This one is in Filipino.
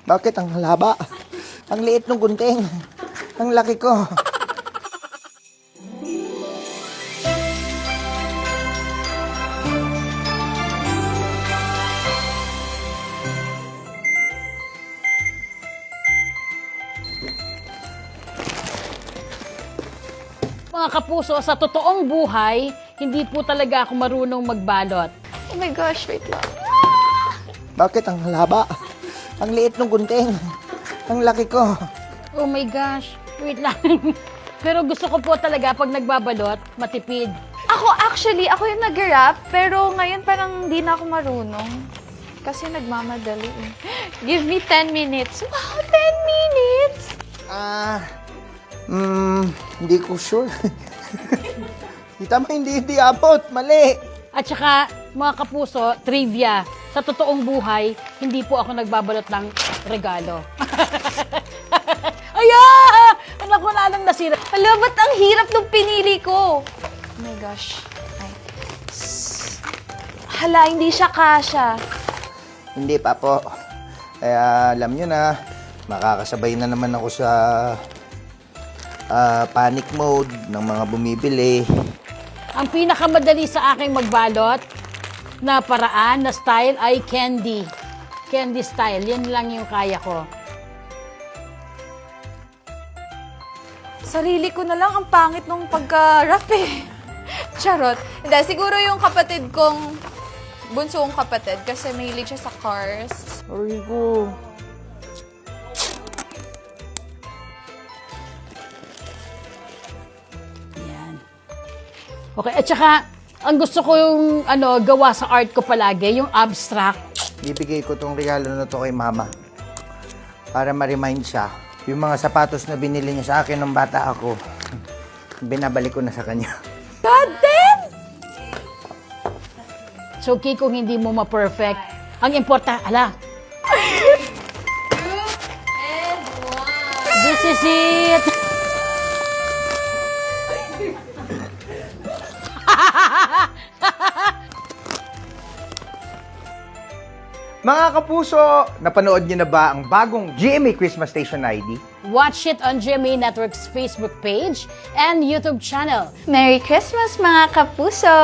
Bakit ang haba? Ang liit ng gunting. Ang laki ko. Mga kapuso, sa totoong buhay, hindi po talaga ako marunong magbalot. Oh my gosh, wait lang. Bakit ang haba? Ang liit ng gunting. Ang laki ko. Oh my gosh, wait lang. Pero gusto ko po talaga pag nagbabalot, matipid. Ako yung nag-rap, pero ngayon parang di na ako marunong. Kasi nagmamadali eh. Give me 10 minutes. Wow, 10 minutes! Hindi ko sure. Kita mo, hindi abot. Mali. At saka, mga kapuso, trivia. Sa totoong buhay, hindi po ako nagbabalot ng regalo. Ayan! Anak ko na lang nasira. Hala, ba't ang hirap nung pinili ko? Oh my gosh. Ay. Hala, hindi siya kasha. Hindi pa po. Kaya alam nyo na, makakasabay na naman ako sa panic mode ng mga bumibili. Ang pinakamadali sa aking magbalot na paraan, na style ay candy. Candy style. Yan lang yung kaya ko. Sarili ko na lang ang pangit nung pagka-rap eh. Charot. Hindi, siguro yung kapatid kong, bunsong kapatid, kasi mahilig siya sa cars. Aray ko. Yan. Okay, at saka, ang gusto ko yung gawa sa art ko palagi, yung abstract. Ibigay ko tong regalo na to kay mama. Para ma-remind siya. Yung mga sapatos na binili niya sa akin nung bata ako, binabalik ko na sa kanya. God damn! So, okay kung hindi mo ma-perfect. Ang importante, this is it! Mga kapuso, napanood niyo na ba ang bagong GMA Christmas Station ID? Watch it on GMA Network's Facebook page and YouTube channel. Merry Christmas mga kapuso!